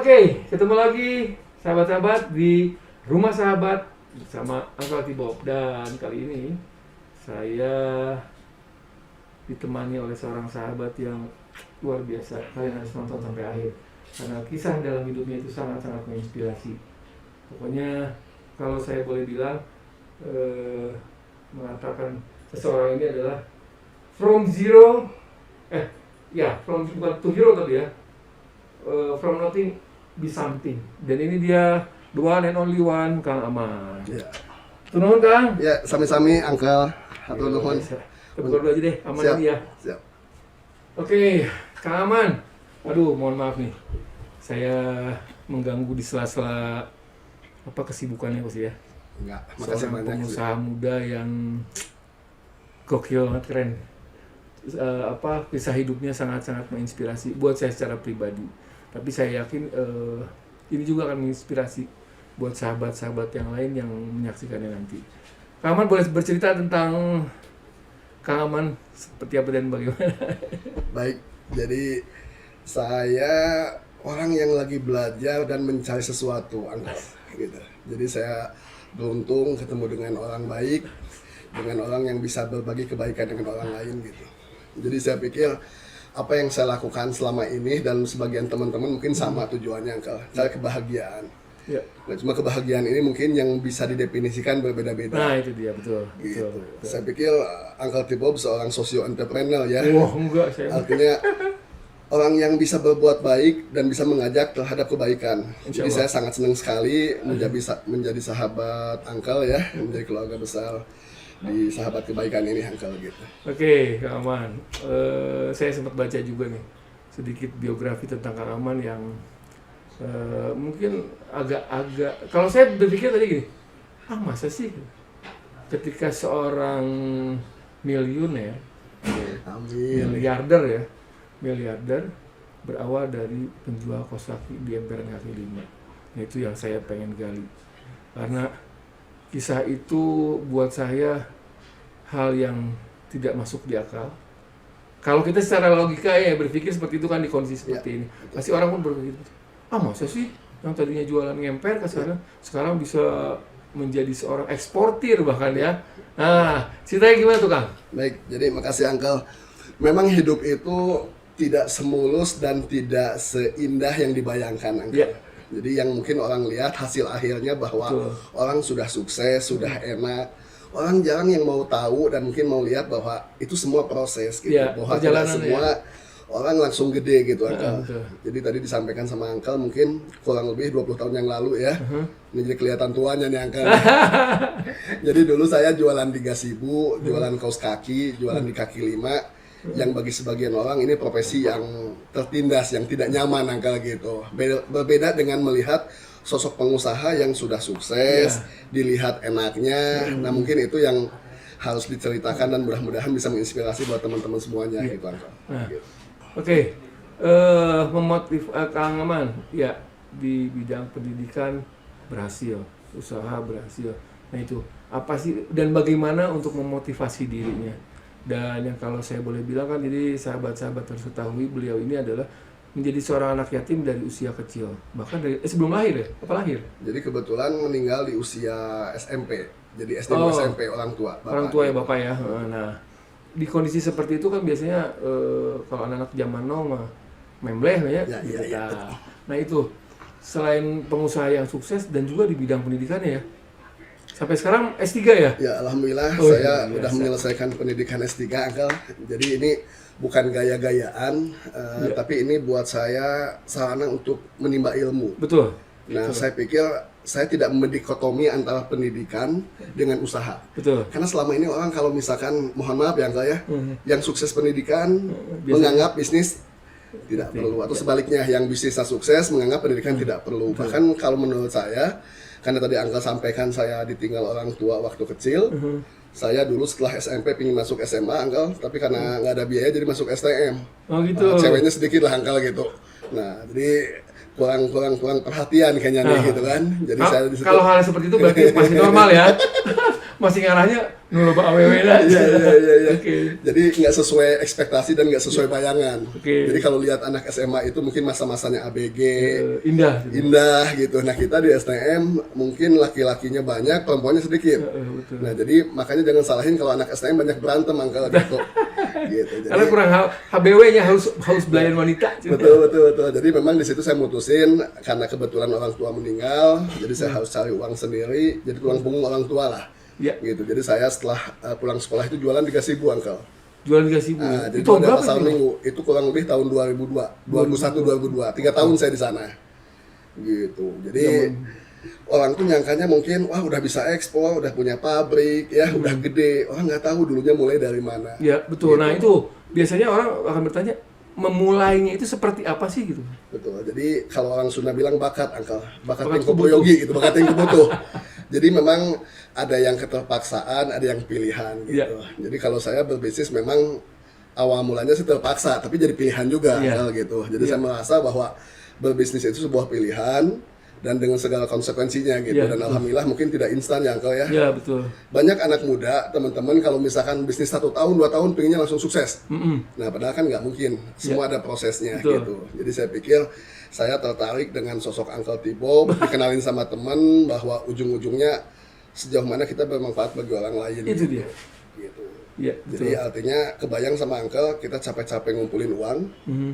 Oke, ketemu lagi sahabat-sahabat di Rumah Sahabat bersama Uncle Tibob. Dan kali ini saya ditemani oleh seorang sahabat yang luar biasa. Kalian harus nonton sampai akhir karena kisah dalam hidupnya itu sangat-sangat menginspirasi. Pokoknya kalau saya boleh bilang mengatakan seseorang ini adalah from zero bukan to hero tapi ya, from nothing be something. Dan ini dia the one and only one, Kang Aman. Ya. Nuhun Kang. Ya, sami-sami Uncle. Hatur nuhun. Kita berdua aja deh, Aman Siap. ini ya. Siap. Oke, Kang Aman. Aduh, mohon maaf nih. Saya mengganggu di sela-sela kesibukannya Bos ya. Enggak, makasih Seorang banyak. pengusaha muda yang gokil banget, keren. Kisah hidupnya sangat-sangat menginspirasi buat saya secara pribadi. Tapi saya yakin ini juga akan menginspirasi buat sahabat-sahabat yang lain yang menyaksikannya nanti. Kang Aman boleh bercerita tentang Kang Aman seperti apa dan bagaimana? Baik, jadi saya orang yang lagi belajar dan mencari sesuatu, Uncle. Gitu. Jadi saya beruntung ketemu dengan orang baik, dengan orang yang bisa berbagi kebaikan dengan orang lain gitu. Jadi saya pikir apa yang saya lakukan selama ini dan sebagian teman-teman mungkin sama tujuannya, Uncle. Cari kebahagiaan. Ya. Nah, cuma kebahagiaan ini mungkin yang bisa didefinisikan berbeda-beda. Nah itu dia, betul. Gitu. Betul. Saya pikir Uncle Tibob seorang socio-entrepreneur ya. Wah, enggak saya. Artinya orang yang bisa berbuat baik dan bisa mengajak terhadap kebaikan. Insya Jadi Allah. saya sangat senang sekali menjadi sahabat Uncle ya, menjadi keluarga besar di sahabat kebaikan ini, Uncle gitu. Oke, Kang Aman. Saya sempat baca juga nih sedikit biografi tentang Kang Aman yang mungkin agak-agak. Kalau saya berpikir tadi gini, masa sih ketika seorang miliuner, Amin. miliarder berawal dari penjual kaos kaki di emperan kaki 5. Nah itu yang saya pengen gali. Karena kisah itu buat saya hal yang tidak masuk di akal. Kalau kita secara logika ya berpikir seperti itu kan di kondisi seperti ini. Pasti orang pun berpikir, masa sih yang tadinya jualan ngemper sekarang bisa menjadi seorang eksportir bahkan ya. Nah, ceritanya gimana tuh Kang? Baik, jadi makasih Uncle. Memang hidup itu tidak semulus dan tidak seindah yang dibayangkan, Uncle. Ya. Jadi yang mungkin orang lihat hasil akhirnya bahwa Betul. orang sudah sukses, sudah enak. Orang jarang yang mau tahu dan mungkin mau lihat bahwa itu semua proses gitu. Ya, Bahwa tidak perjalanan semua orang langsung gede gitu, Uncle. betul. Jadi tadi disampaikan sama Uncle mungkin kurang lebih 20 tahun yang lalu ya. Ini jadi kelihatan tuanya nih Uncle. Jadi dulu saya jualan di gazebo, jualan kaos kaki, jualan di kaki 5. Yang bagi sebagian orang ini profesi yang tertindas, yang tidak nyaman Uncle gitu. Berbeda dengan melihat sosok pengusaha yang sudah sukses, dilihat enaknya. Nah mungkin itu yang harus diceritakan dan mudah-mudahan bisa menginspirasi buat teman-teman semuanya gitu Uncle. Nah. Gitu. Oke, Kang Aman ya di bidang pendidikan berhasil, usaha berhasil. Nah itu apa sih dan bagaimana untuk memotivasi dirinya? Dan yang kalau saya boleh bilang kan, jadi sahabat-sahabat harus ketahui beliau ini adalah menjadi seorang anak yatim dari usia kecil, bahkan dari sebelum lahir ya, apa lahir? Jadi kebetulan meninggal di usia SMP. Jadi SD SMP orang tua. Orang tua ya bapak ya. Nah di kondisi seperti itu kan biasanya kalau anak-anak zaman now mah membleh ya. Ya. Nah itu selain pengusaha yang sukses dan juga di bidang pendidikannya ya. Sampai sekarang S3 ya? Ya alhamdulillah iya, saya udah biasa. menyelesaikan pendidikan S3 Uncle. Jadi ini bukan gaya-gayaan, tapi ini buat saya sarana untuk menimba ilmu. Betul. Nah saya pikir saya tidak mendikotomi antara pendidikan dengan usaha. Betul. Karena selama ini orang kalau misalkan, mohon maaf ya Uncle ya, yang sukses pendidikan menganggap bisnis tidak perlu, atau sebaliknya yang bisnisnya sukses menganggap pendidikan tidak perlu. Bahkan kalau menurut saya, karena tadi Uncle sampaikan saya ditinggal orang tua waktu kecil, saya dulu setelah SMP pingin masuk SMA Uncle, tapi karena nggak ada biaya jadi masuk STM. Oh gitu. Ceweknya sedikit lah Uncle gitu. Nah jadi kurang perhatian kayaknya nih gitu kan. Jadi saya di situ, Kalau hal seperti itu berarti masih normal ya. masih ngarahnya nuloba awewe lah. Iya. Oke. Jadi nggak sesuai ekspektasi dan nggak sesuai bayangan. Oke. Jadi kalau lihat anak SMA itu mungkin masa-masanya ABG, Indah. indah gitu. Nah kita di STM mungkin laki-lakinya banyak, perempuannya sedikit. Betul. Nah jadi makanya jangan salahin kalau anak STM banyak berantem angkel gitu. Gitu. Jadi, Karena kurang HBW-nya haus belayan wanita. betul. Jadi memang di situ saya mutusin karena kebetulan orang tua meninggal, jadi saya harus cari uang sendiri, jadi tulang punggung orang tua lah. Ya. Gitu. Jadi saya setelah pulang sekolah itu jualan 3.000 angkel. Jualan 3.000. Nah, jadi Itu itu ada berapa pasar sih? minggu. Itu kurang lebih tahun 2002, 3 tahun saya di sana. Gitu. Jadi orang tuh nyangkanya mungkin wah udah bisa ekspor, udah punya pabrik, ya udah gede. Orang nggak tahu dulunya mulai dari mana. Ya, betul. Gitu. Nah, itu biasanya orang akan bertanya, memulainya itu seperti apa sih gitu? Betul. Jadi kalau orang Sunda bilang bakat, angkel, bakat Bakat yang kebutuh gitu, bakat yang kebutuh. Jadi memang ada yang keterpaksaan, ada yang pilihan gitu. Iya. Jadi kalau saya berbisnis memang awal mulanya sih terpaksa, tapi jadi pilihan juga Iya. angkel, gitu. Jadi Iya. saya merasa bahwa berbisnis itu sebuah pilihan dan dengan segala konsekuensinya gitu. Iya, Dan betul. alhamdulillah mungkin tidak instan ya angkel ya. Ya, betul. Banyak anak muda, teman-teman kalau misalkan bisnis 1 tahun, 2 tahun pengennya langsung sukses. Nah, padahal kan nggak mungkin. Semua ada prosesnya Betul. gitu. Jadi saya pikir saya tertarik dengan sosok Uncle Tibob, dikenalin sama teman bahwa ujung-ujungnya sejauh mana kita bermanfaat bagi orang lain. Itu dia. Gitu. Iya, Jadi betul. artinya kebayang sama Uncle, kita capek-capek ngumpulin uang, Mhm.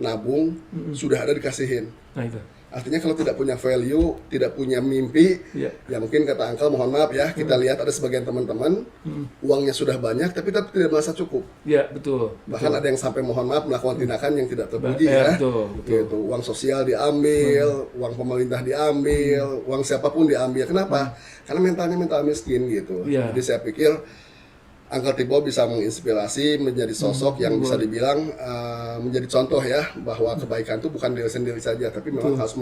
nabung, sudah ada dikasihin. Nah, itu. Artinya kalau tidak punya value, tidak punya mimpi, Iya. ya mungkin kata Uncle, mohon maaf ya, kita lihat ada sebagian teman-teman, uangnya sudah banyak, tapi tetap tidak merasa cukup. Ya, betul. Bahkan ada yang sampai mohon maaf melakukan tindakan yang tidak terpuji Ya, ya. betul. Gitu. Uang sosial diambil, uang pemerintah diambil, uang siapapun diambil. Kenapa? Karena mentalnya mental miskin gitu. Iya. Jadi saya pikir Uncle Tibob bisa menginspirasi menjadi sosok yang bisa dibilang menjadi contoh ya bahwa kebaikan itu bukan diri sendiri saja, tapi memang harus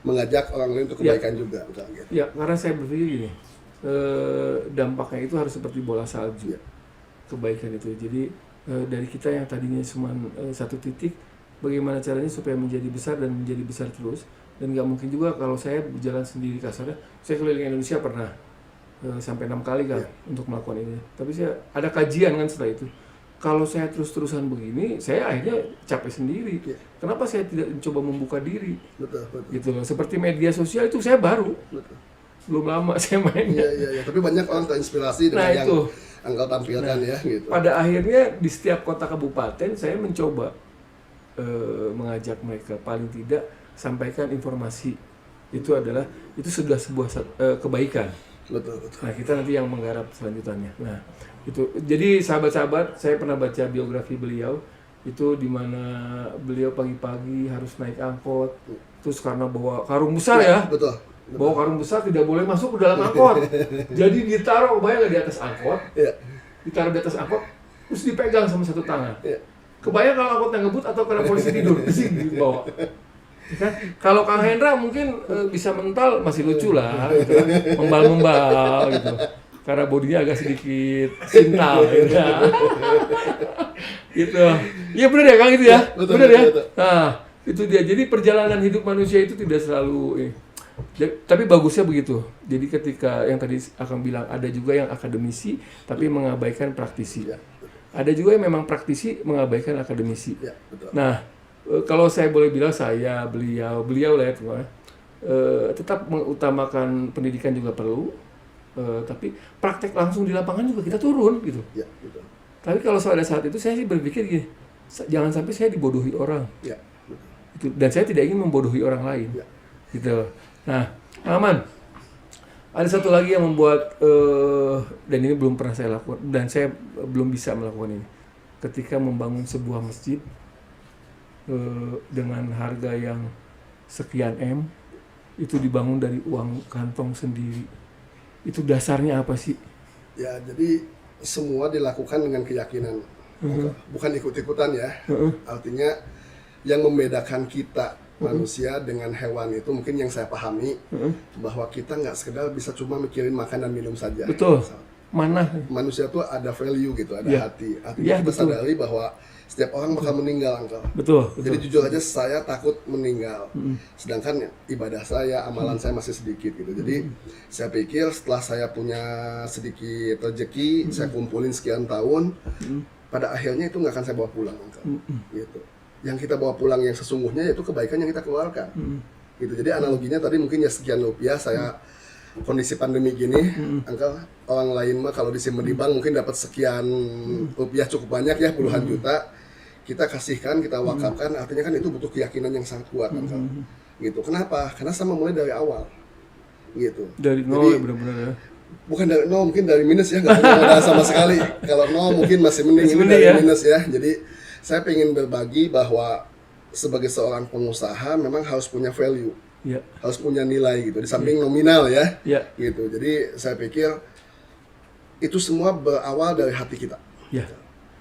mengajak orang lain untuk Ya. kebaikan juga. Misalnya gitu. Ya, karena saya berpikir gini, dampaknya itu harus seperti bola salju. Kebaikan itu. Jadi dari kita yang tadinya cuma satu titik, bagaimana caranya supaya menjadi besar dan menjadi besar terus. Dan nggak mungkin juga kalau saya berjalan sendiri kasarnya, saya keliling Indonesia pernah sampai 6 kali kan untuk melakukan ini. Tapi saya ada kajian kan setelah itu. Kalau saya terus-terusan begini, saya akhirnya capek sendiri. Ya. Kenapa saya tidak mencoba membuka diri? Betul. Gitu loh. Seperti media sosial itu saya baru, Betul. belum lama saya mainnya. Iya. Tapi banyak orang terinspirasi dengan Nah, yang itu. Uncle tampilkan ya gitu. Pada akhirnya di setiap kota kabupaten saya mencoba mengajak mereka, paling tidak sampaikan informasi. Itu sudah sebuah kebaikan. Betul. Nah, kita nanti yang menggarap selanjutnya. Nah, itu. Jadi sahabat-sahabat, saya pernah baca biografi beliau itu di mana beliau pagi-pagi harus naik angkot, terus karena bawa karung besar ya. Betul. Bawa karung besar tidak boleh masuk ke dalam angkot. Jadi ditaruh, bayang nggak, di atas angkot, Iya. ditaruh di atas angkot, terus dipegang sama satu tangan. Iya. Kebayang kalau angkotnya ngebut atau karena polisi tidur, sini dibawa. Ya kan? Kalau Kang Hendra mungkin bisa mental masih lucu lah, gitu kan? Membal-membal gitu. Karena bodinya agak sedikit sintal gitu. Gitu. Iya benar ya Kang itu ya? Betul, Benar ya? betul. Nah, itu dia. Jadi perjalanan hidup manusia itu tidak selalu tapi bagusnya begitu. Jadi ketika yang tadi akan bilang ada juga yang akademisi tapi mengabaikan praktisi. Ya, Ada juga yang memang praktisi mengabaikan akademisi. ya, betul. Nah, kalau saya boleh bilang beliau lah ya teman, tetap mengutamakan pendidikan juga perlu, tapi praktek langsung di lapangan juga kita turun gitu. Ya, betul. Tapi kalau pada saat itu saya sih berpikir gini, jangan sampai saya dibodohi orang. Ya, betul. Gitu. Dan saya tidak ingin membodohi orang lain. Ya. Gitu. Nah, Aman. Ada satu lagi yang membuat dan ini belum pernah saya lakukan dan saya belum bisa melakukan ini. Ketika membangun sebuah masjid dengan harga yang sekian M, itu dibangun dari uang kantong sendiri. Itu dasarnya apa sih? Ya, jadi semua dilakukan dengan keyakinan, bukan ikut-ikutan ya. Artinya yang membedakan kita manusia dengan hewan itu mungkin yang saya pahami bahwa kita nggak sekedar bisa cuma mikirin makan dan minum saja. Betul. mana? Manusia tuh ada value gitu, ada Ya. hati. Ya, Kita betul. sadari bahwa setiap orang bakal meninggal, Uncle. Betul. Jadi jujur aja saya takut meninggal. Sedangkan ibadah saya, amalan saya masih sedikit gitu. Jadi saya pikir setelah saya punya sedikit rezeki, saya kumpulin sekian tahun, pada akhirnya itu nggak akan saya bawa pulang, Uncle. Gitu. Yang kita bawa pulang yang sesungguhnya yaitu kebaikan yang kita keluarkan. Gitu. Jadi analoginya tadi mungkin ya sekian rupiah saya kondisi pandemi gini, Uncle, orang lain mah kalau disimpan di bank mungkin dapat sekian rupiah cukup banyak ya, puluhan juta. Kita kasihkan, kita wakafkan, artinya kan itu butuh keyakinan yang sangat kuat, Uncle. Gitu. Kenapa? Karena sama mulai dari awal. Gitu. Dari nol Jadi, ya benar-benar ya. bukan dari nol, mungkin dari minus ya, nggak punya modal sama sekali. Kalau nol mungkin masih mending, Masih ini mending dari ya. minus ya. Jadi saya ingin berbagi bahwa sebagai seorang pengusaha memang harus punya value, Ya. harus punya nilai gitu. Di samping nominal ya, Ya. gitu. Jadi saya pikir itu semua berawal dari hati kita. Ya.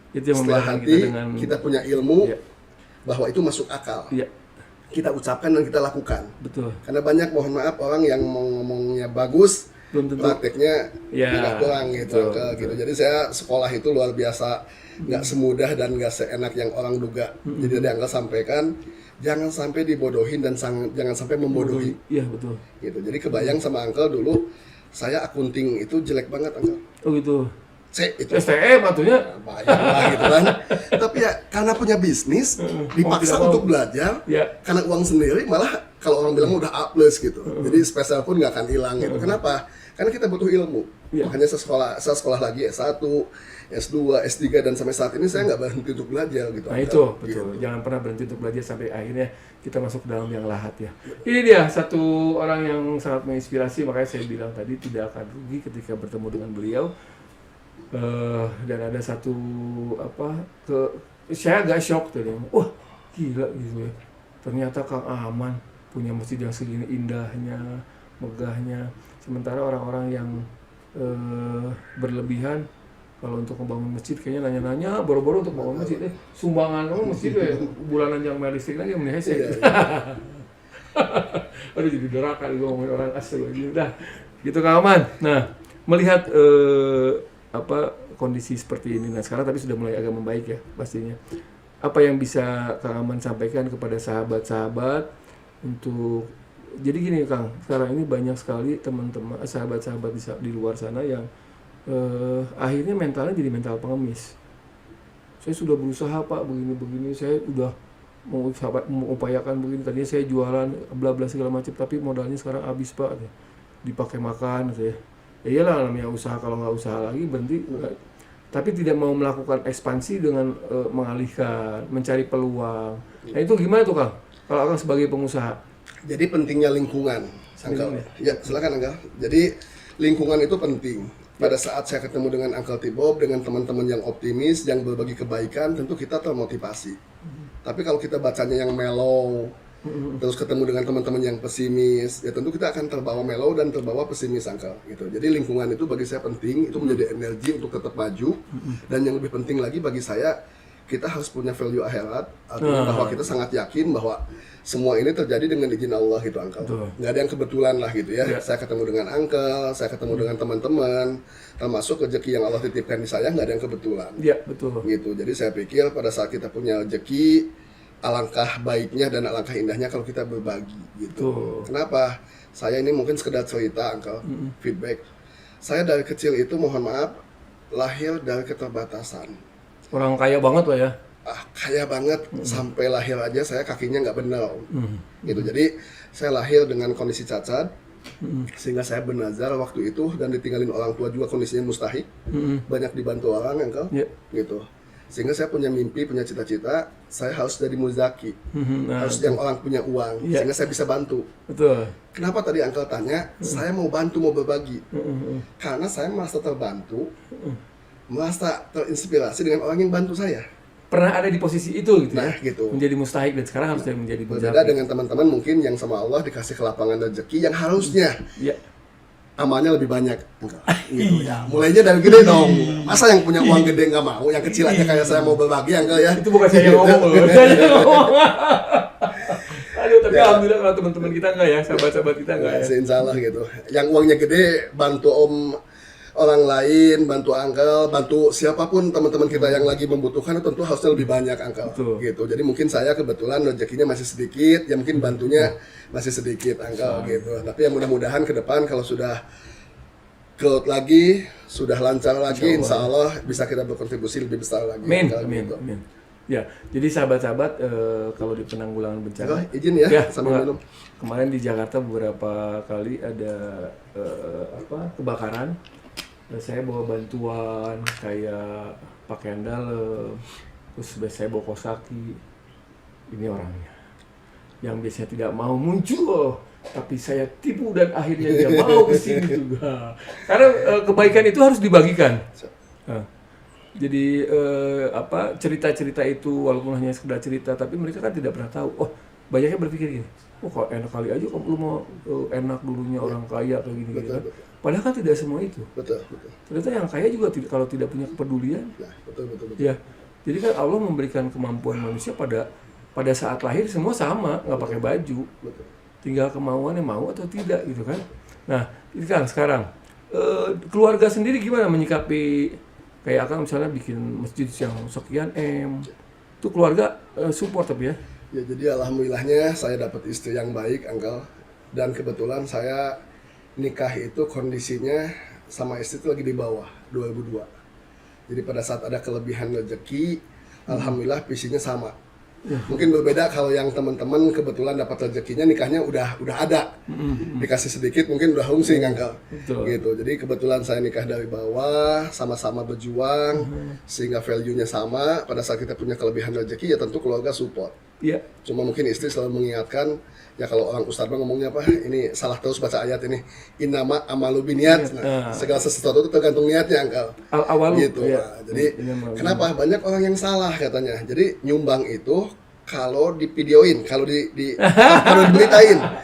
Itu yang Setelah membedakan hati, kita dengan kita punya ilmu Ya. bahwa itu masuk akal. Ya, Kita ucapkan dan kita lakukan. betul. Karena banyak, mohon maaf, orang yang mau ngomongnya bagus, Belum tentu. prakteknya Ya, nggak kurang gitu, betul, Uncle, betul. gitu. Jadi saya sekolah itu luar biasa, nggak semudah dan nggak seenak yang orang duga. Jadi tadi Uncle sampaikan, jangan sampai dibodohin dan jangan sampai membodohi. Iya, betul. Gitu. Jadi kebayang sama Uncle dulu, saya akunting itu jelek banget, Uncle. Oh gitu. C itu. STM atunya. Bayang lah gitu kan. Tapi ya karena punya bisnis, dipaksa mau tidak untuk mau. belajar, Ya. karena uang sendiri malah kalau orang bilang udah A+ gitu. Jadi spesial pun nggak akan hilang gitu. Kenapa? Karena kita butuh ilmu. Ya. Makanya saya sekolah lagi S1, S2, S3 dan sampai saat ini saya nggak berhenti untuk belajar gitu. Nah Uncle. itu betul. Gitu. Jangan pernah berhenti untuk belajar sampai akhirnya kita masuk ke dalam yang lahat ya. Ini dia satu orang yang sangat menginspirasi, makanya saya bilang tadi tidak akan rugi ketika bertemu dengan beliau. Dan ada satu saya agak shock tadi. Wah gila gitu ya. Ternyata Kang Aman punya masjid yang segini indahnya, megahnya. Sementara orang-orang yang berlebihan kalau untuk membangun masjid kayaknya nanya-nanya boro-boro untuk bangun masjid sumbangan kamu masjid ya bulanan yang bayar listrik lagi yang hese. Iya, Aduh jadi doraka gue ngomongin orang asli gitu dah. Gitu Kang Aman. Nah, melihat kondisi seperti ini nah sekarang tapi sudah mulai agak membaik ya pastinya. Apa yang bisa Kang Aman sampaikan kepada sahabat-sahabat untuk jadi gini Kang, sekarang ini banyak sekali teman-teman sahabat-sahabat di luar sana yang akhirnya mentalnya jadi mental pengemis. Saya sudah berusaha Pak begini-begini, saya udah mengupayakan begini, tadinya saya jualan bla bla segala macam, tapi modalnya sekarang habis Pak, dipakai makan, ya iyalah namanya usaha, kalau nggak usaha lagi berhenti. Tapi tidak mau melakukan ekspansi dengan mengalihkan, mencari peluang. Nah itu gimana tuh Kang? Kalau Kang sebagai pengusaha? Jadi pentingnya lingkungan, Uncle. Ya silakan Uncle. Jadi lingkungan itu penting. Pada saat saya ketemu dengan Uncle T-Bob, dengan teman-teman yang optimis, yang berbagi kebaikan, tentu kita termotivasi. Tapi kalau kita bacanya yang mellow, terus ketemu dengan teman-teman yang pesimis, ya tentu kita akan terbawa mellow dan terbawa pesimis, Uncle. Gitu. Jadi lingkungan itu bagi saya penting, itu menjadi energi untuk tetap maju. Dan yang lebih penting lagi bagi saya, kita harus punya value akhirat, artinya bahwa kita sangat yakin bahwa semua ini terjadi dengan izin Allah gitu, Uncle. Nggak ada yang kebetulan lah gitu ya. Saya ketemu dengan Uncle, saya ketemu dengan teman-teman, termasuk rezeki yang Allah titipkan di saya, nggak ada yang kebetulan. Iya, betul. Gitu. Jadi saya pikir pada saat kita punya rezeki, alangkah baiknya dan alangkah indahnya kalau kita berbagi gitu. Kenapa? Saya ini mungkin sekedar cerita, Uncle, feedback. Saya dari kecil itu, mohon maaf, lahir dari keterbatasan. Orang kaya banget lah ya. Kaya banget, sampai lahir aja saya kakinya nggak benar, gitu. Jadi saya lahir dengan kondisi cacat, sehingga saya bernazar waktu itu dan ditinggalin orang tua juga kondisinya mustahik, banyak dibantu orang, Uncle, gitu. Sehingga saya punya mimpi, punya cita-cita, saya harus jadi muzaki, harus yang orang punya uang, sehingga saya bisa bantu. Betul. Kenapa tadi Uncle tanya, saya mau bantu, mau berbagi, karena saya merasa terbantu, merasa terinspirasi dengan orang yang bantu saya. Pernah ada di posisi itu gitu Nah, ya, gitu. menjadi mustahik dan sekarang harus menjadi Berbeda muzaki. dengan teman-teman mungkin yang sama Allah dikasih kelapangan rezeki yang harusnya Ya. amalnya lebih banyak. Gitu ya. Mulainya dari gede dong. Masa yang punya uang gede nggak mau, yang kecil aja kayak saya mau berbagi, enggak ya? Itu bukan saya yang ngomong loh. Saya yang ngomong. Aduh, tapi alhamdulillah kalau teman-teman kita enggak ya, sahabat-sahabat kita enggak ya. Insya Allah gitu. Yang uangnya gede bantu orang lain, bantu Uncle, bantu siapapun teman-teman kita yang lagi membutuhkan, tentu harusnya lebih banyak Uncle. Betul. Gitu. Jadi mungkin saya kebetulan rezekinya masih sedikit, ya mungkin bantunya masih sedikit Uncle gitu. Tapi ya mudah-mudahan ke depan kalau sudah growth lagi, sudah lancar lagi, insya Allah bisa kita berkontribusi lebih besar lagi. Amin, Uncle, amin, gitu. amin. Ya, jadi sahabat-sahabat, kalau di penanggulangan bencana, Uncle, izin ya, sambil minum. kemarin di Jakarta beberapa kali ada kebakaran. Saya bawa bantuan kayak pakaian dalam, terus saya bawa kaos kaki. Ini orangnya yang biasanya tidak mau muncul, tapi saya tipu dan akhirnya dia mau kesini juga. Karena kebaikan itu harus dibagikan. Nah, jadi cerita-cerita itu walaupun hanya sekedar cerita, tapi mereka kan tidak pernah tahu. Oh, banyaknya berpikir gini, oh kalau enak kali aja kalau lu mau enak dulunya orang kaya kayak gini gitu kan. Padahal kan tidak semua itu. Betul. Ternyata yang kaya juga kalau tidak punya kepedulian. Nah, betul. Ya, jadi kan Allah memberikan kemampuan manusia pada saat lahir semua sama, nggak pakai baju. Betul. Tinggal kemauannya mau atau tidak gitu kan. Nah, ini kan sekarang keluarga sendiri gimana menyikapi kayak Akang misalnya bikin masjid yang sekian M. Itu keluarga support tapi ya. Ya jadi alhamdulillahnya saya dapat istri yang baik Uncle. Dan kebetulan saya nikah itu kondisinya sama istri itu lagi di bawah 2002. Jadi pada saat ada kelebihan rezeki, alhamdulillah visinya sama. Mungkin berbeda kalau yang teman-teman kebetulan dapat rezekinya nikahnya udah ada. Dikasih sedikit mungkin udah hungsing Uncle. Betul. Gitu. Jadi kebetulan saya nikah dari bawah, sama-sama berjuang sehingga value-nya sama. Pada saat kita punya kelebihan rezeki ya tentu keluarga support. Iya. Cuma mungkin istri selalu mengingatkan, ya kalau orang Ustadz ngomongnya apa, ini salah terus baca ayat ini, innama amalu biniat. Nah, segala sesuatu itu tergantung niatnya Uncle. Awalu Gitu. ya. Nah, jadi kenapa banyak orang yang salah katanya. Jadi nyumbang itu kalau divideoin, kalau kalau diberitain. Nah,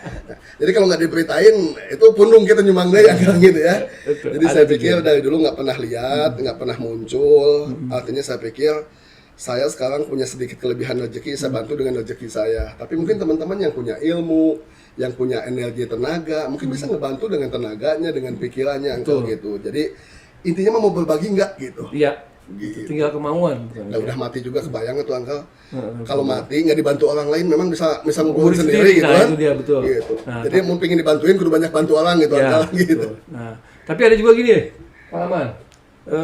jadi kalau nggak diberitain itu pundung kita nyumbang deh Uncle gitu ya. Betul. Jadi saya pikir dari dulu nggak pernah lihat, nggak pernah muncul. Artinya saya pikir saya sekarang punya sedikit kelebihan rezeki, saya bantu dengan rezeki saya. Tapi mungkin teman-teman yang punya ilmu, yang punya energi tenaga, mungkin bisa ngebantu dengan tenaganya, dengan pikirannya, gitu. Jadi intinya mau berbagi nggak gitu. Iya. Gitu. Tinggal kemauan. Bukan? Nah, udah mati juga kebayang tuh Uncle. Kalau mati nggak dibantu orang lain, memang bisa Ngurus sendiri gitu nah, kan. itu dia, betul. Gitu. Nah, jadi mau pingin dibantuin, kudu banyak bantu orang gitu ya, Uncle. Gitu. Nah, tapi ada juga gini, Pak Aman.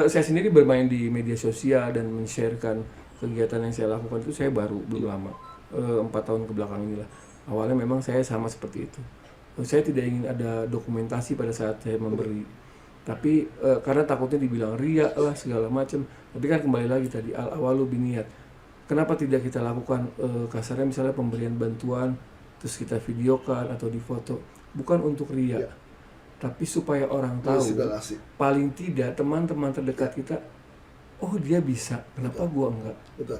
Saya sendiri bermain di media sosial dan men-sharekan kegiatan yang saya lakukan itu saya belum lama, 4 tahun ke belakang inilah. Awalnya memang saya sama seperti itu. Saya tidak ingin ada dokumentasi pada saat saya memberi, tapi karena takutnya dibilang riya lah segala macam. Tapi kan kembali lagi tadi al-awalu biniat. Kenapa tidak kita lakukan kasarnya misalnya pemberian bantuan terus kita videokan atau difoto, bukan untuk riya, tapi supaya orang tahu. Paling tidak teman-teman terdekat kita, oh dia bisa, kenapa gua enggak? Betul.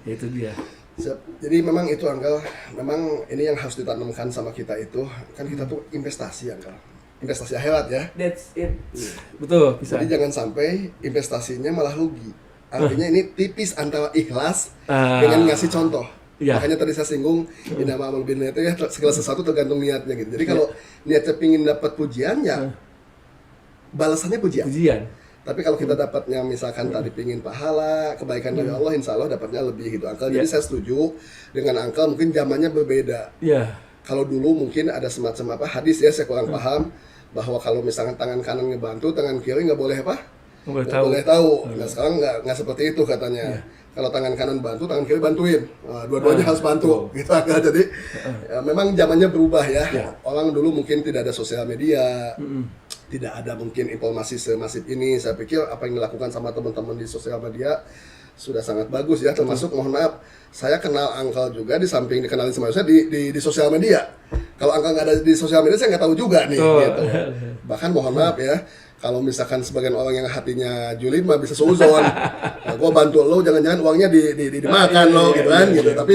Ya itu dia. Siap. Jadi memang itu Uncle, memang ini yang harus ditanamkan sama kita itu, kan kita tuh investasi Uncle. Investasi akhirat ya. That's it. Betul, bisa. Jadi jangan sampai investasinya malah rugi. Artinya ini tipis antara ikhlas dengan ngasih contoh. Iya. Makanya tadi saya singgung innama amalu binniyat ya, segala sesuatu tergantung niatnya gitu. Jadi kalau niatnya pingin dapat pujian ya balasannya pujian. Tapi kalau kita dapatnya misalkan tadi pingin pahala, kebaikan dari Allah, insya Allah dapatnya lebih gitu Uncle. Jadi saya setuju dengan Uncle, mungkin zamannya berbeda. Kalau dulu mungkin ada semacam hadis ya, saya kurang paham, bahwa kalau misalkan tangan kanan ngebantu, tangan kiri nggak boleh apa? Nggak boleh tahu. Nah sekarang nggak seperti itu katanya. Kalau tangan kanan bantu, tangan kiri bantuin. Nah, dua-duanya harus bantu. Gitu Uncle. Jadi ya, memang zamannya berubah ya. Orang dulu mungkin tidak ada sosial media. Tidak ada mungkin informasi semasif ini. Saya pikir apa yang dilakukan sama teman-teman di sosial media sudah sangat bagus ya. Termasuk mohon maaf, saya kenal Uncle juga di samping dikenalin sama saya di sosial media. Kalau Uncle nggak ada di sosial media saya nggak tahu juga nih. Gitu. Bahkan mohon maaf ya, kalau misalkan sebagian orang yang hatinya julid mah bisa seuzon. Nah, gue bantu lo, jangan-jangan uangnya dimakan lo gitu kan gitu. Tapi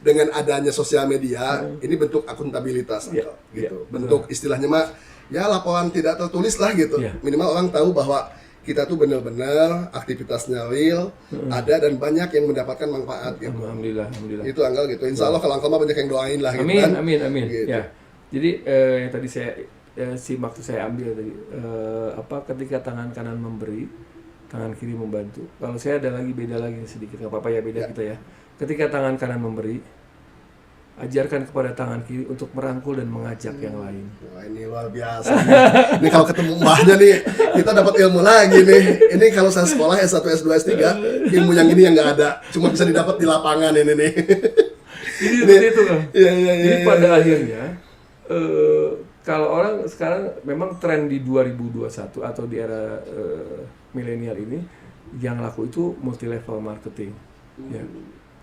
dengan adanya sosial media ini bentuk akuntabilitas gitu. Bentuk istilahnya mah ya laporan tidak tertulis lah gitu. Minimal orang tahu bahwa kita tuh benar-benar aktivitasnya real, ada dan banyak yang mendapatkan manfaat gitu. Alhamdulillah. Itu Uncle gitu. Insya Allah kalau Uncle mah banyak yang doain lah gitu amin, kan. Amin. Gitu. Ya. Jadi yang tadi saya simak tuh saya ambil tadi ketika tangan kanan memberi, tangan kiri membantu. Kalau saya ada lagi beda lagi sedikit, nggak apa-apa ya beda kita ya. Ketika tangan kanan memberi, ajarkan kepada tangan kiri untuk merangkul dan mengajak yang lain. Wah, ini luar biasa. Ini kalau ketemu mbahnya nih, kita dapat ilmu lagi nih. Ini kalau saya sekolah S1, S2, S3, ilmu yang ini yang nggak ada. Cuma bisa didapat di lapangan ini nih. Jadi seperti itu kan. Jadi pada iya. akhirnya, kalau orang sekarang memang tren di 2021 atau di era milenial ini, yang laku itu multi level marketing. Ya.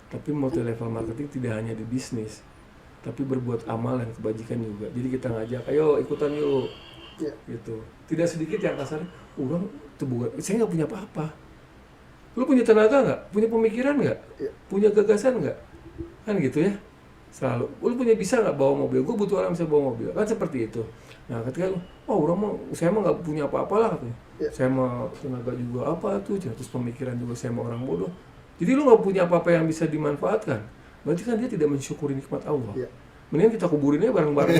Tapi multi level marketing tidak hanya di bisnis, tapi berbuat amal dan kebajikan juga. Jadi kita ngajak, ayo ikutan yuk, gitu. Tidak sedikit yang kasar, orang tuh bukan, saya nggak punya apa-apa. Lu punya tenaga nggak? Punya pemikiran nggak? Punya gagasan nggak? Kan gitu ya, selalu. Lu punya bisa nggak bawa mobil? Gue butuh orang bisa bawa mobil. Kan seperti itu. Nah ketika saya mah nggak punya apa-apa lah katanya. Saya mah tenaga juga apa tuh, terus pemikiran juga saya mah orang bodoh. Jadi lu nggak punya apa-apa yang bisa dimanfaatkan. Berarti kan dia tidak mensyukuri nikmat Allah. Mendingan kita kuburinnya bareng-bareng.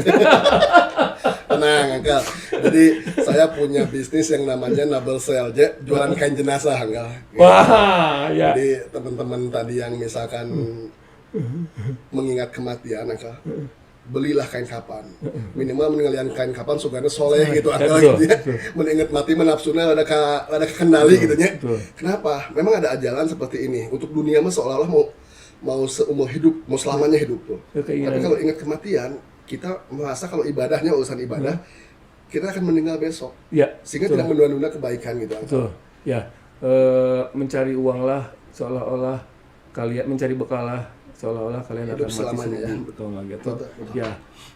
Tenang, Angkel. Jadi saya punya bisnis yang namanya Nabel Selje, jualan kain jenazah, Angkel. Wah, ya. Jadi teman-teman tadi yang misalkan mengingat kematian, Angkel, belilah kain kapan. Minimal meninggalkan kain kapan sugana soleh gitu, Angkel. Gitu ya. Mengingat mati menafsunya ada kendali gitu ya. Kenapa? Memang ada ajaran seperti ini. Untuk dunia mah seolah-olah mau seumur hidup, mau selamanya hidup tuh. Tapi kalau ingat kematian, kita merasa kalau ibadahnya urusan ibadah, kita akan meninggal besok. Ya, sehingga tidak menunda-nunda kebaikan gitu. Betul. Ya, mencari uang lah seolah-olah kalian mencari bekal lah seolah-olah kalian hidup akan mati selamanya, seumur betul nggak gitu. Ya,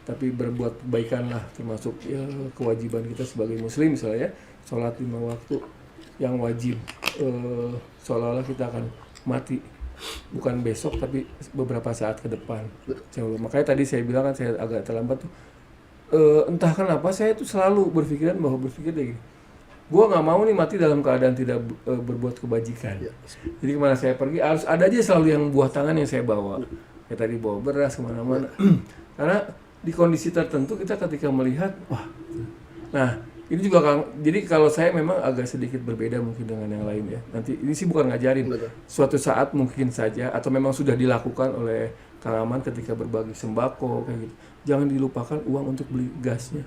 tapi berbuat kebaikan lah termasuk ya kewajiban kita sebagai muslim misalnya, sholat 5 waktu yang wajib, seolah-olah kita akan mati. Bukan besok tapi beberapa saat ke depan. Makanya tadi saya bilang kan saya agak terlambat tuh. Entah kenapa saya tuh selalu berpikiran bahwa gini. Gua nggak mau nih mati dalam keadaan tidak berbuat kebajikan. Jadi kemana saya pergi harus ada aja selalu yang buah tangan yang saya bawa. Kayak tadi bawa beras kemana-mana. Karena di kondisi tertentu kita ketika melihat, wah. Nah ini juga jadi kalau saya memang agak sedikit berbeda mungkin dengan yang lain ya. Nanti ini sih bukan ngajarin. Suatu saat mungkin saja atau memang sudah dilakukan oleh Kang Aman ketika berbagi sembako kayak gitu. Jangan dilupakan uang untuk beli gasnya.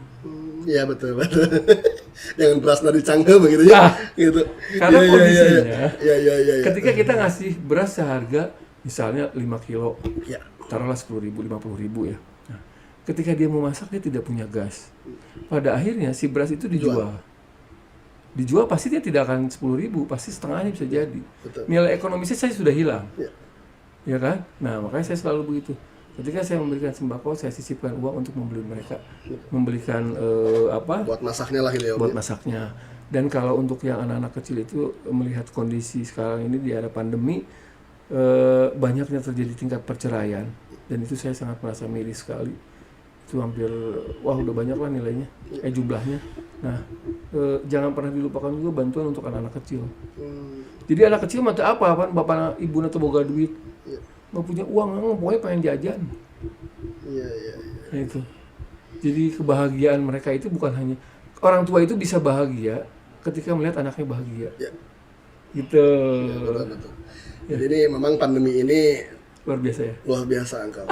Iya betul. Jangan beras dari cangkem begitu ya. Nah, gitu. Karena kondisinya ketika Ya. kita ngasih beras seharga misalnya 5 kilo. Ya. Taruhlah 10.000, 50.000 ya. Nah, ketika dia mau masak dia tidak punya gas. Pada akhirnya si beras itu dijual pasti dia tidak akan 10.000, pasti setengahnya bisa jadi. Betul. Nilai ekonomisnya saya sudah hilang. Ya kan? Nah, makanya saya selalu begitu. Ketika saya memberikan sembako, saya sisipkan uang untuk membeli mereka, membelikan buat masaknya lah gitu ya. Buat masaknya. Dan kalau untuk yang anak-anak kecil itu melihat kondisi sekarang ini di era pandemi, banyaknya terjadi tingkat perceraian, dan itu saya sangat merasa miris sekali. Itu hampir, udah banyak lah nilainya, jumlahnya. Nah, jangan pernah dilupakan juga bantuan untuk anak-anak kecil. Jadi anak kecil mata apa bapak ibu atau boga duit. Nggak punya uang, pokoknya pengen jajan. Iya. Nah itu. Jadi kebahagiaan mereka itu bukan hanya orang tua itu bisa bahagia ketika melihat anaknya bahagia. Ya. Gitu. Ya, betul. Jadi ini memang pandemi ini luar biasa ya. Luar biasa Angkel.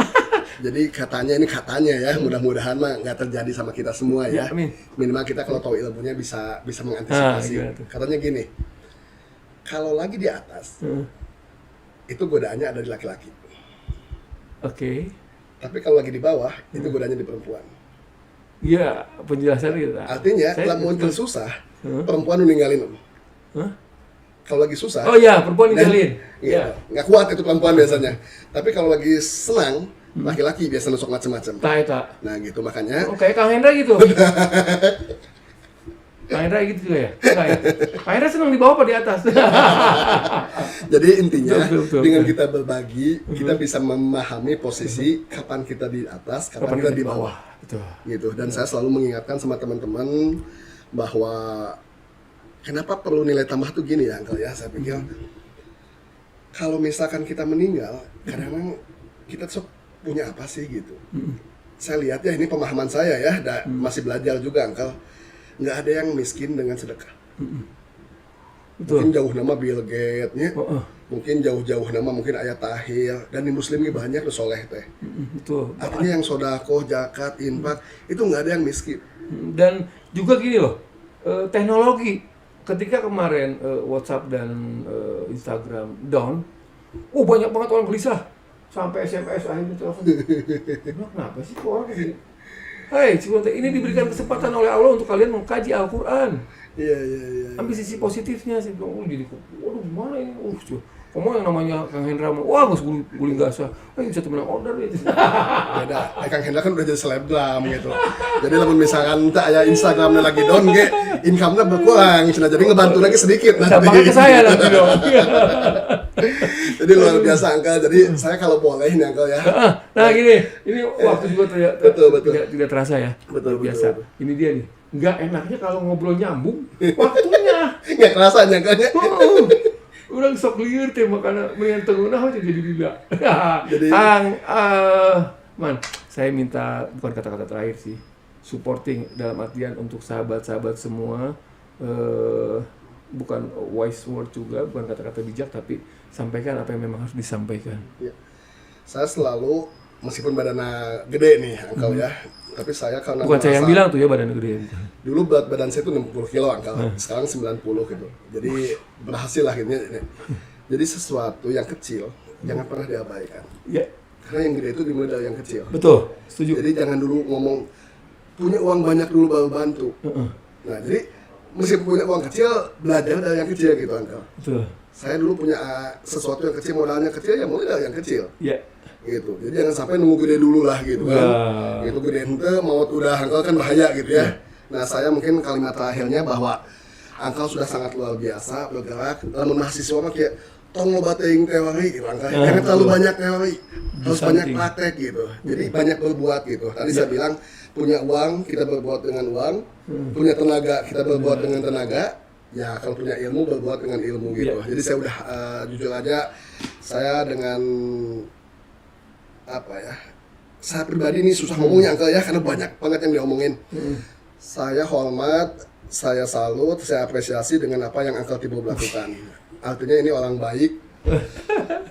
Jadi katanya ya, mudah-mudahan mah nggak terjadi sama kita semua ya. Amin. Minimal kita kalau tahu ilmunya bisa mengantisipasi. Katanya gini, kalau lagi di atas, itu godaannya ada di laki-laki. Oke. Tapi kalau lagi di bawah, itu godaannya di perempuan. Iya, penjelasan gitu. Artinya, kalau muncul susah, perempuan ninggalin. Kalau lagi susah. Oh iya, perempuan ninggalin. Iya. Nggak kuat itu perempuan biasanya. Tapi kalau lagi senang, laki-laki biasa nusuk macam-macam. Tak. Nah gitu makanya. Kayak Kang Hendra gitu. Kang Hendra gitu juga ya? Enggak ya? Kang Hendra senang di bawah apa di atas? Jadi intinya betul. dengan kita berbagi, kita bisa memahami posisi kapan kita di atas, kapan kita di bawah. Betul. Gitu. Dan saya selalu mengingatkan sama teman-teman bahwa kenapa perlu nilai tambah tuh gini ya, Uncle ya. Saya pikir kalau misalkan kita meninggal, kadang-kadang kita tuh punya apa sih gitu. saya lihat ya, ini pemahaman saya ya, masih belajar juga Uncle. Nggak ada yang miskin dengan sedekah. Mungkin Betul. jauh nama Bill Gates nya, mungkin jauh-jauh nama mungkin Ayat Tahir, dan di Muslim ini banyak tuh soleh teh. Betul. Artinya yang sodakoh, zakat, infak itu nggak ada yang miskin. Dan juga gini loh, teknologi ketika kemarin WhatsApp dan Instagram down, banyak banget orang gelisah sampai SMS akhirnya telepon. Bilang, kenapa sih kok orang kayak gini? Hai, ini diberikan kesempatan oleh Allah untuk kalian mengkaji Al-Quran. Iya. Ambil sisi positifnya sih, jadi waduh mana ini, kamu yang namanya Kang Hendra, wah nggak guling gasah, bisa temenang order ya. Beda, Kang Hendra kan udah jadi selebgram gitu. Jadi lamun misalkan tak ada Instagramnya lagi down, income-nya berkurang, jadi ngebantu lagi sedikit nanti. Dampaknya ke saya nanti dong. Jadi luar biasa Uncle. Jadi saya kalau boleh nih Uncle ya. Nah gini, ini waktu juga Betul. tidak terasa ya. Betul, Biasa. betul. Ini dia nih. Nggak enaknya kalau ngobrol nyambung, waktunya. Nggak kerasa Uncle ya. Orang sok liur teh makanya mendingan tengah aja jadi gila. Jadi- Man, saya minta bukan kata-kata terakhir sih, supporting dalam artian untuk sahabat-sahabat semua, bukan wise word juga, bukan kata-kata bijak, tapi sampaikan apa yang memang harus disampaikan. Ya. Saya selalu meskipun badannya gede nih Uncle ya, tapi saya karena Bukan saya yang merasa- bilang tuh ya badan gede. Dulu berat badan saya itu 60 kilo Uncle, sekarang 90 gitu. Jadi berhasil lah gitu. Jadi sesuatu yang kecil jangan pernah diabaikan. Ya, Karena yang gede itu dimulai dari yang kecil. betul, setuju. Jadi jangan dulu ngomong punya uang banyak dulu baru bantu. Nah, jadi meskipun punya uang kecil, belajar dari yang kecil gitu Uncle. Betul. Saya dulu punya sesuatu yang kecil, modalnya kecil, ya mulai dari yang kecil. Ya. Gitu. Jadi jangan sampai nunggu gede dulu lah gitu kan. Wah. Gitu gede ente mau udah Uncle kan bahaya gitu ya. Nah, saya mungkin kalimat terakhirnya bahwa Uncle sudah sangat luar biasa bergerak. Lamun mahasiswa mah kayak tong loba teuing teori gitu Uncle. Jangan terlalu banyak teori. Harus Something. banyak praktek gitu. Jadi banyak berbuat gitu. Tadi saya bilang punya uang kita berbuat dengan uang, punya tenaga kita berbuat dengan tenaga. Ya kalau punya ilmu berbuat dengan ilmu gitu. Jadi saya udah jujur aja saya dengan apa ya, saya pribadi ini susah ngomongnya Uncle ya karena banyak banget yang diomongin. Saya hormat, saya salut, saya apresiasi dengan apa yang Uncle Thibault lakukan. Artinya ini orang baik,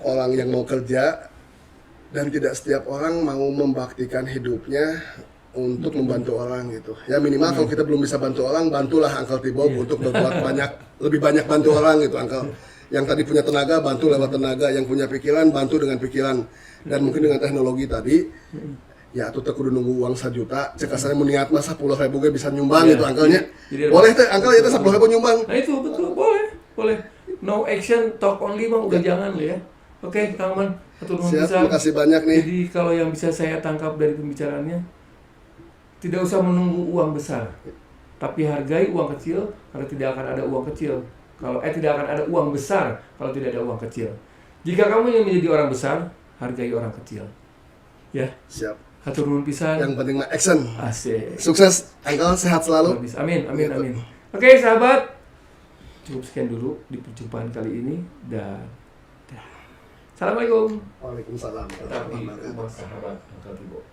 orang yang mau kerja, dan tidak setiap orang mau membaktikan hidupnya untuk membantu orang gitu. Ya minimal kalau kita belum bisa bantu orang, bantulah Uncle Thibault untuk berbuat banyak, lebih banyak bantu orang gitu Uncle. Yang tadi punya tenaga, bantu lewat tenaga. Yang punya pikiran, bantu dengan pikiran. Dan mungkin dengan teknologi tadi, ya tuh kudu nunggu uang 1 juta. Cek kasarnya mau niat masa 10.000 bisa nyumbang gitu Uncle-nya. Jadi- Boleh teh Uncle ya teh 10.000 nyumbang. Nah itu betul, boleh. No action, talk only mah udah jangan lah ya. Oke, Kang Man, satu nuhun Siap, pisan. makasih banyak nih. Jadi kalau yang bisa saya tangkap dari pembicaraannya, tidak usah menunggu uang besar, tapi hargai uang kecil karena tidak akan ada uang kecil. Tidak akan ada uang besar kalau tidak ada uang kecil. Jika kamu ingin menjadi orang besar, hargai orang kecil. Ya, Siap. hatur nuhun pisan. Yang penting mah action. Asik. Sukses, Uncle, sehat selalu. Habis. Amin. Gitu. Oke, sahabat. Cukup sekian dulu di perjumpaan kali ini dan Assalamualaikum. Waalaikumsalam. Tapi rumah sahabat Uncle Thibault.